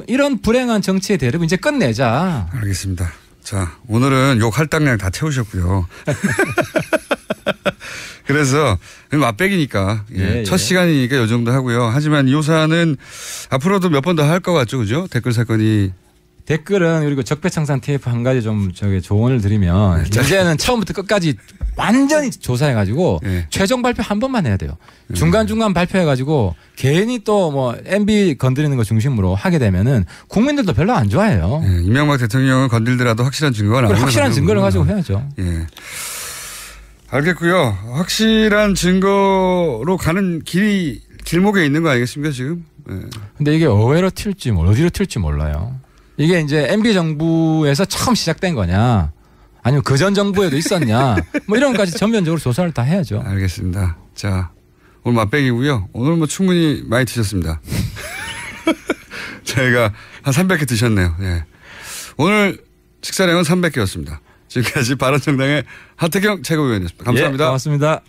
불행한 정치의 대립은 이제 끝내자. 알겠습니다. 자, 오늘은 욕 할당량 다 채우셨고요. 그래서 맛배기니까 첫 시간이니까 이 정도 하고요. 하지만 이 요사는 앞으로도 몇 번 더 할 것 같죠, 그죠? 댓글 사건이. 댓글은 그리고 적폐청산 TF 한 가지 좀 조언을 드리면 이제는 처음부터 끝까지 완전히 조사해가지고 최종 발표 한 번만 해야 돼요. 중간중간 발표해가지고 괜히 또 뭐 MB 건드리는 거 중심으로 하게 되면은 국민들도 별로 안 좋아해요. 이명박 대통령을 건들더라도 확실한 증거가 나오는 확실한 증거를 가지고 해야죠. 알겠고요. 확실한 증거로 가는 길목에 있는 거 아니겠습니까 지금? 근데 이게 어디로 튈지 몰라요. 이게 이제 MB 정부에서 처음 시작된 거냐 아니면 그전 정부에도 있었냐 뭐 이런 것까지 전면적으로 조사를 다 해야죠. 알겠습니다. 자, 오늘 맛배기고요. 오늘 뭐 충분히 많이 드셨습니다. 저희가 한 300개 드셨네요. 오늘 식사량은 300개였습니다. 지금까지 바른정당의 하태경 최고위원이었습니다. 감사합니다. 고맙습니다.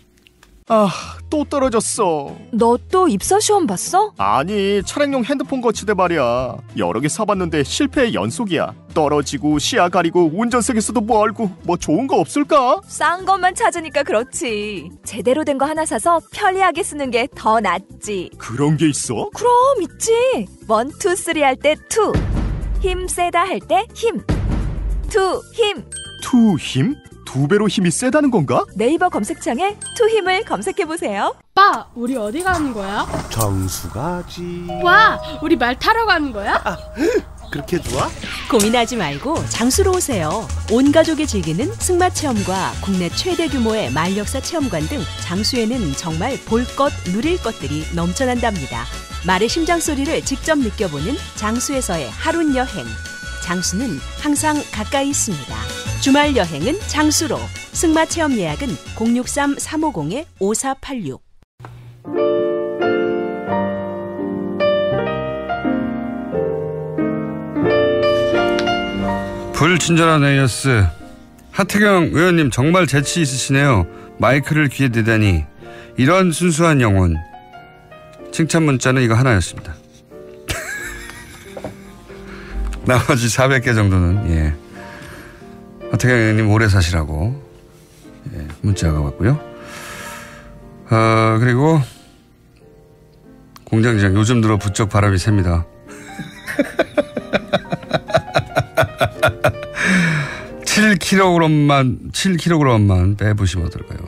또 떨어졌어. 너 또 입사 시험 봤어? 아니, 차량용 핸드폰 거치대 말이야. 여러 개 사봤는데 실패의 연속이야. 떨어지고 시야 가리고 운전석에서도 멀고 뭐 좋은 거 없을까? 싼 것만 찾으니까 그렇지. 제대로 된 거 하나 사서 편리하게 쓰는 게 더 낫지. 그런 게 있어? 그럼 있지. 1, 2, 3 할 때 2. 힘 세다 할 때 힘. 2 힘. 2 힘? 2배로 힘이 세다는 건가? 네이버 검색창에 2 힘을 검색해보세요. 오빠, 우리 어디 가는 거야? 정수 가지. 와, 우리 말 타러 가는 거야? 그렇게 좋아? 고민하지 말고 장수로 오세요. 온 가족이 즐기는 승마 체험과 국내 최대 규모의 말역사 체험관 등 장수에는 정말 볼 것, 누릴 것들이 넘쳐난답니다. 말의 심장 소리를 직접 느껴보는 장수에서의 하룬 여행. 장수는 항상 가까이 있습니다. 주말 여행은 장수로. 승마 체험 예약은 063-350-5486. 불친절한 에이어스. 하태경 의원님 정말 재치 있으시네요. 마이크를 귀에 대다니. 이런 순수한 영혼. 칭찬 문자는 이거 하나였습니다. 나머지 400개 정도는 하태경 의원님 오래 사시라고 문자가 왔고요. 그리고 공장장 요즘 들어 부쩍 바람이 셉니다. 7kg만 빼보시면 어떨까요?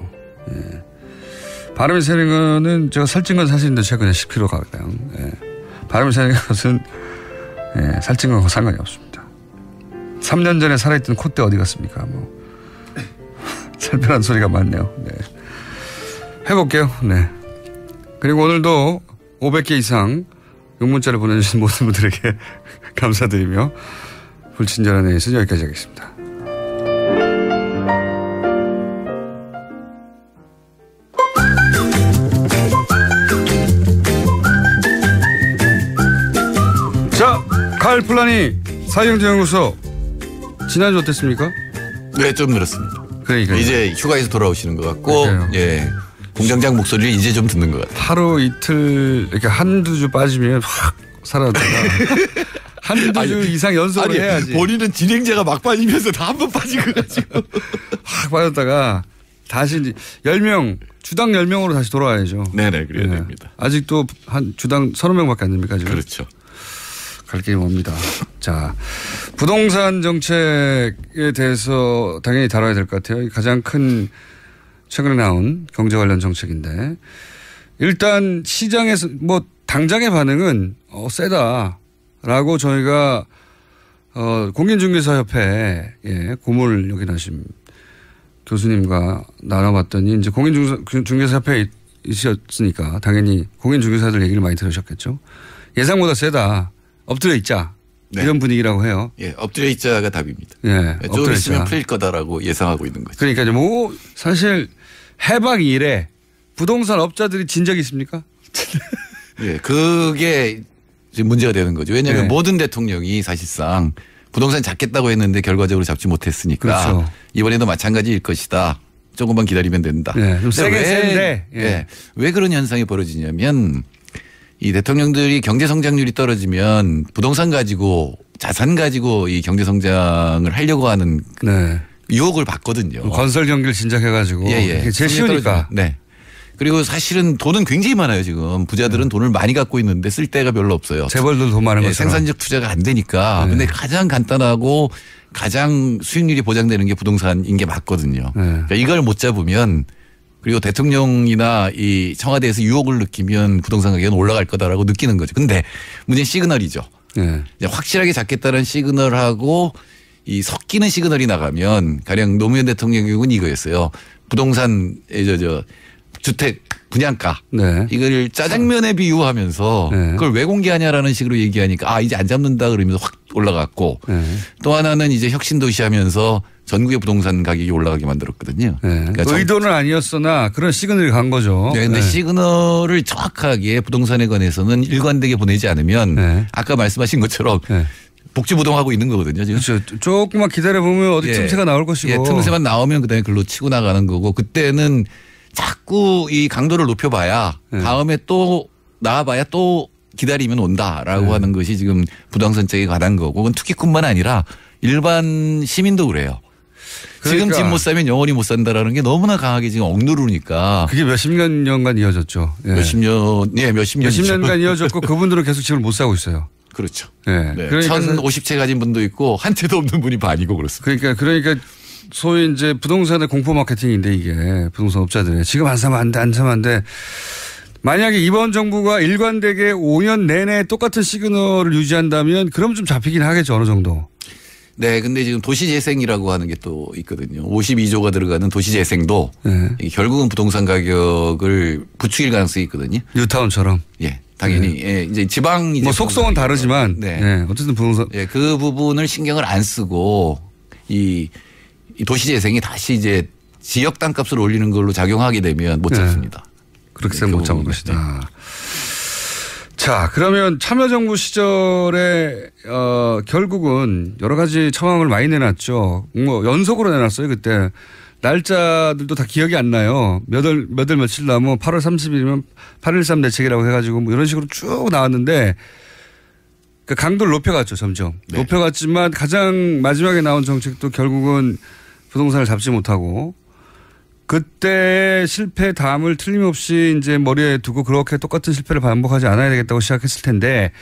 바람이 새는 거는 제가 살찐 건 사실인데 최근에 10kg 가까요. 바람이 새는 것은 살찐 건 상관이 없습니다. 3년 전에 살아있던 콧대 어디 갔습니까? 살펴난 소리가 많네요. 해볼게요. 그리고 오늘도 500개 이상 문자를 보내주신 모든 분들에게 감사드리며 불친절한 내에서 여기까지 하겠습니다. 자, 칼플라니 사형제연구소 지난주 어땠습니까? 네, 좀 늘었습니다. 그러니까 이제 휴가에서 돌아오시는 것 같고, 예, 공장장 목소리를 이제 좀 듣는 것 같아요. 하루 이틀 이렇게 한두 주 빠지면 확 사라졌다가 한두 주 이상 연속을 해야지. 본인은 진행자가 막 빠지면서 다 한 번 빠지고 가지고 확 빠졌다가 다시 이제 10명 주당 10명으로 다시 돌아와야죠. 네네, 그래야 됩니다. 아직도 한 주당 30명밖에 안 됩니까 지금? 그렇죠. 갈 길이 멉니다. 자, 부동산 정책에 대해서 당연히 다뤄야 될 것 같아요. 가장 큰 최근에 나온 경제 관련 정책인데 일단 시장에서 뭐 당장의 반응은 세다라고 저희가 공인중개사협회 고문을 역임하신 교수님과 나눠봤더니 이제 공인중개사협회에 있으셨으니까 당연히 공인중개사들 얘기를 많이 들으셨겠죠. 예상보다 세다. 엎드려 있자. 네. 이런 분위기라고 해요. 예, 엎드려 있자가 답입니다. 예, 좀 있으면 풀릴 거다라고 예상하고 있는 거죠. 그러니까 뭐 사실 해방 이래 부동산 업자들이 진 적이 있습니까? 예, 그게 지금 문제가 되는 거죠. 왜냐하면 모든 대통령이 사실상 부동산 잡겠다고 했는데 결과적으로 잡지 못했으니까 그렇죠. 이번에도 마찬가지일 것이다. 조금만 기다리면 된다. 좀 세게 센데. 왜 그런 현상이 벌어지냐면 이 대통령들이 경제 성장률이 떨어지면 부동산 가지고 자산 가지고 이 경제 성장을 하려고 하는 유혹을 받거든요. 건설 경기를 진작해가지고. 제일 쉬우니까. 네. 그리고 사실은 돈은 굉장히 많아요 지금. 부자들은 돈을 많이 갖고 있는데 쓸 데가 별로 없어요. 재벌들 돈 많은 것처럼. 생산적 투자가 안 되니까. 근데 가장 간단하고 가장 수익률이 보장되는 게 부동산인 게 맞거든요. 그러니까 이걸 못 잡으면 그리고 대통령이나 이 청와대에서 유혹을 느끼면 부동산 가격은 올라갈 거다라고 느끼는 거죠. 근데 문제는 시그널이죠. 이제 확실하게 잡겠다는 시그널하고 이 섞이는 시그널이 나가면 가령 노무현 대통령 경우는 이거였어요. 부동산 주택 분양가 이걸 짜장면에 비유하면서 그걸 왜 공개하냐라는 식으로 얘기하니까 이제 안 잡는다 그러면서 확 올라갔고 또 하나는 이제 혁신도시 하면서 전국의 부동산 가격이 올라가게 만들었거든요. 그러니까 의도는 아니었으나 그런 시그널이 간 거죠. 네, 근데 시그널을 정확하게 부동산에 관해서는 일관되게 보내지 않으면 아까 말씀하신 것처럼 복지부동하고 있는 거거든요. 지금. 그렇죠. 조금만 기다려보면 어디 틈새가 나올 것이고. 틈새만 나오면 그다음에 글로 치고 나가는 거고 그때는 자꾸 이 강도를 높여봐야 다음에 또 나와봐야 또 기다리면 온다라고 하는 것이 지금 부동산 정책에 관한 거고 그건 투기꾼만 아니라 일반 시민도 그래요. 그러니까 지금 집 못 사면 영원히 못 산다라는 게 너무나 강하게 지금 억누르니까. 그게 몇십 년간 이어졌죠. 몇십 년간 이어졌고 그분들은 계속 집을 못 사고 있어요. 그렇죠. 그러니까 1050채 가진 분도 있고 한 채도 없는 분이 반이고 그렇습니다. 그러니까 소위 이제 부동산의 공포 마케팅인데 이게 부동산 업자들의 지금 안 사면 안 돼, 안 사면 안 돼. 만약에 이번 정부가 일관되게 5년 내내 똑같은 시그널을 유지한다면 그럼 좀 잡히긴 하겠죠. 어느 정도. 네. 근데 지금 도시재생이라고 하는 게 또 있거든요. 52조가 들어가는 도시재생도 결국은 부동산 가격을 부추길 가능성이 있거든요. 뉴타운처럼. 예. 당연히. 이제 지방. 뭐 속성은 다르지만. 어쨌든 부동산. 그 부분을 신경을 안 쓰고 이 도시재생이 다시 이제 지역 땅값을 올리는 걸로 작용하게 되면 못 잡습니다. 그렇게 못 잡은 것이다. 자, 그러면 참여정부 시절에 결국은 여러 가지 처방을 많이 내놨죠. 뭐 연속으로 내놨어요. 그때 날짜들도 다 기억이 안 나요. 몇 월 며칠 나면 8월 30일이면 8.13 대책이라고 해가지고 뭐 이런 식으로 쭉 나왔는데 그 강도를 높여갔죠. 점점. 높여갔지만 가장 마지막에 나온 정책도 결국은 부동산을 잡지 못하고 그때 실패 담을 틀림없이 이제 머리에 두고 그렇게 똑같은 실패를 반복하지 않아야 되겠다고 시작했을 텐데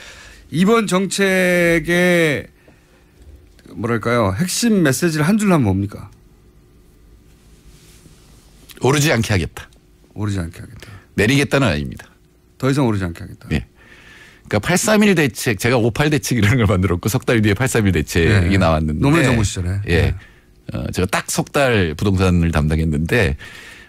이번 정책의 뭐랄까요 핵심 메시지를 한 줄로 하면 뭡니까? 오르지 않게 하겠다. 오르지 않게 하겠다. 내리겠다는 아닙니다. 더 이상 오르지 않게 하겠다. 네. 그러니까 831 대책 제가 58 대책이라는 걸 만들었고 석 달 뒤에 831 대책이 나왔는데 노무현 정부 시절에. 제가 딱 석 달 부동산을 담당했는데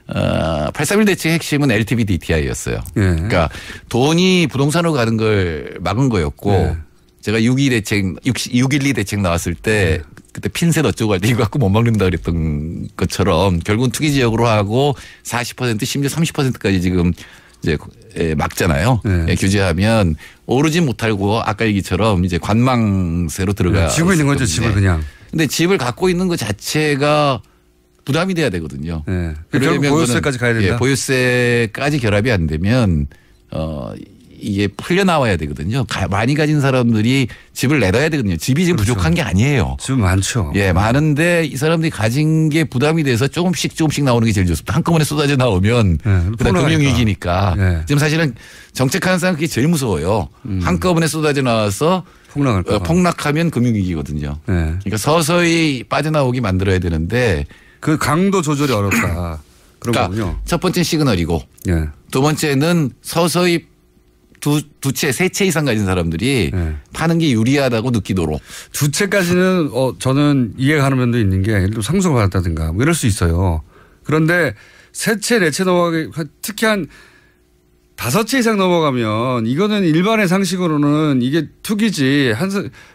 831 대책의 핵심은 LTV DTI였어요. 그러니까 돈이 부동산으로 가는 걸 막은 거였고 제가 612 대책 나왔을 때 그때 핀셋 어쩌고 할 때 이거 갖고 못 막는다 그랬던 것처럼 결국은 투기 지역으로 하고 40% 심지어 30%까지 지금 이제 막잖아요. 규제하면 오르지 못하고 아까 얘기처럼 이제 관망세로 들어가. 지고 있는 거죠, 집을 그냥. 근데 집을 갖고 있는 것 자체가 부담이 돼야 되거든요. 결국 보유세까지 가야 된다. 보유세까지 결합이 안 되면 이게 풀려 나와야 되거든요. 많이 가진 사람들이 집을 내놔야 되거든요. 집이 지금 부족한 게 아니에요. 집 많죠. 많은데 이 사람들이 가진 게 부담이 돼서 조금씩 나오는 게 제일 좋습니다. 한꺼번에 쏟아져 나오면 그다음 금융위기니까. 지금 사실은 정책하는 사람 그게 제일 무서워요. 한꺼번에 쏟아져 나와서 폭락하면 금융위기거든요. 그러니까 서서히 빠져나오게 만들어야 되는데 그 강도 조절이 어렵다. 그런 거군요. 첫 번째 시그널이고 두 번째는 서서히 세 채 이상 가진 사람들이 파는 게 유리하다고 느끼도록. 두 채까지는 저는 이해가 가는 면도 있는 게 예를 들어 상속을 받았다든가 뭐 이럴 수 있어요. 그런데 세 채, 네 채 넘어가게 특히 한 5채 이상 넘어가면 이거는 일반의 상식으로는 이게 투기지.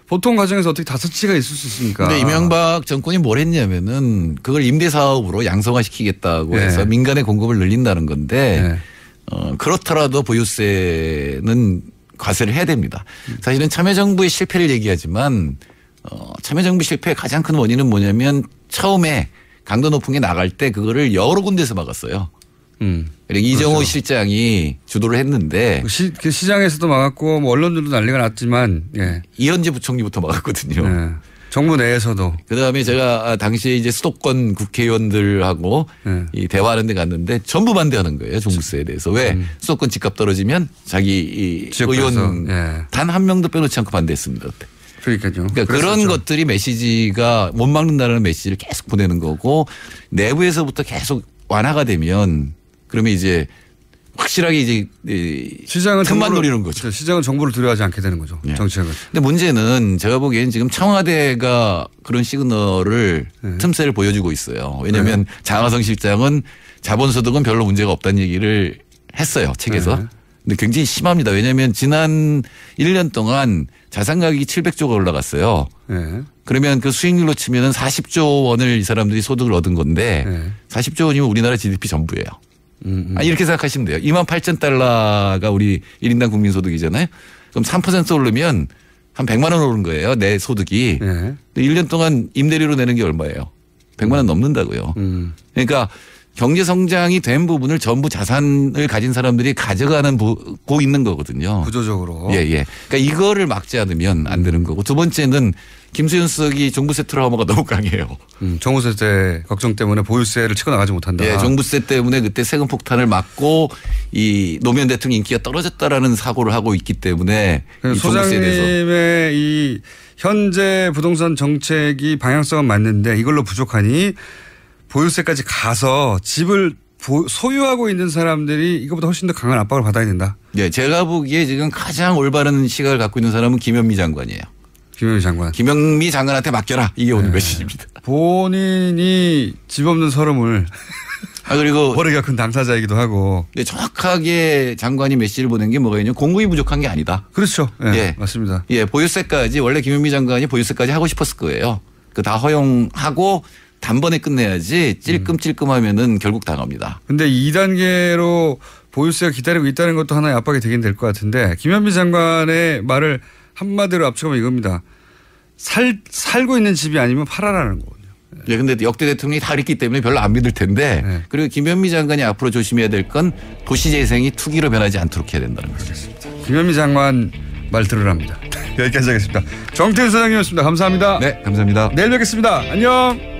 보통 가정에서 어떻게 5채가 있을 수 있습니까? 근데 이명박 정권이 뭘 했냐면은 그걸 임대사업으로 양성화시키겠다고 해서 민간의 공급을 늘린다는 건데 그렇더라도 보유세는 과세를 해야 됩니다. 사실은 참여정부의 실패를 얘기하지만 참여정부 실패의 가장 큰 원인은 뭐냐면 처음에 강도 높은 게 나갈 때 그거를 여러 군데서 막았어요. 이정호 실장이 주도를 했는데 그 시장에서도 막았고 뭐 언론들도 난리가 났지만 이현재 부총리부터 막았거든요. 정부 내에서도. 그다음에 제가 당시에 이제 수도권 국회의원들하고 이 대화하는 데 갔는데 전부 반대하는 거예요. 종부세에 대해서. 왜? 수도권 집값 떨어지면 자기 의원 단 한 명도 빼놓지 않고 반대했습니다. 그러니까요. 그러니까 그런 것들이 메시지가 못 막는다는 메시지를 계속 보내는 거고 내부에서부터 계속 완화가 되면 그러면 이제 확실하게 이제 시장은 틈만 노리는 거죠. 시장은 정부를 두려워하지 않게 되는 거죠. 정책을. 근데 문제는 제가 보기엔 지금 청와대가 그런 시그널을 틈새를 보여주고 있어요. 왜냐하면 장하성 실장은 자본소득은 별로 문제가 없다는 얘기를 했어요. 책에서. 근데 굉장히 심합니다. 왜냐하면 지난 1년 동안 자산 가격이 700조가 올라갔어요. 그러면 그 수익률로 치면은 40조 원을 이 사람들이 소득을 얻은 건데 40조 원이면 우리나라 GDP 전부예요. 이렇게 생각하시면 돼요. 28,000달러가 우리 1인당 국민소득이잖아요. 그럼 3% 오르면 한 100만 원 오른 거예요. 내 소득이. 근데 1년 동안 임대료로 내는 게 얼마예요? 100만 원 넘는다고요. 그러니까 경제 성장이 된 부분을 전부 자산을 가진 사람들이 가져가는 고 있는 거거든요. 구조적으로. 그러니까 이거를 막지 않으면 안 되는 거고. 두 번째는 김수현 수석이 종부세 트라우마가 너무 강해요. 종부세 때 걱정 때문에 보유세를 치고 나가지 못한다. 종부세 때문에 그때 세금 폭탄을 맞고 이 노무현 대통령 인기가 떨어졌다라는 사고를 하고 있기 때문에 소장님의 이 현재 부동산 정책이 방향성은 맞는데 이걸로 부족하니 보유세까지 가서 집을 소유하고 있는 사람들이 이것보다 훨씬 더 강한 압박을 받아야 된다. 제가 보기에 지금 가장 올바른 시각을 갖고 있는 사람은 김현미 장관이에요. 김현미 장관. 김현미 장관한테 맡겨라. 이게 오늘 메시지입니다. 본인이 집 없는 서름을 그리고 머리가 큰 당사자이기도 하고. 정확하게 장관이 메시지를 보낸 게 뭐가 있냐면 공급이 부족한 게 아니다. 그렇죠. 맞습니다. 보유세까지 원래 김현미 장관이 보유세까지 하고 싶었을 거예요. 그 다 허용하고 단번에 끝내야지 찔끔찔끔하면은 결국 당합니다. 그런데 2단계로 보유세가 기다리고 있다는 것도 하나의 압박이 되긴 될 것 같은데 김현미 장관의 말을 한마디로 압축하면 이겁니다. 살고 있는 집이 아니면 팔아라는 거거든요. 그런데 역대 대통령이 다 그랬기 때문에 별로 안 믿을 텐데 그리고 김현미 장관이 앞으로 조심해야 될 건 도시재생이 투기로 변하지 않도록 해야 된다는 거죠. 김현미 장관 말 들으랍니다. 여기까지 하겠습니다. 정태일 소장님이었습니다. 감사합니다. 네, 감사합니다. 내일 뵙겠습니다. 안녕.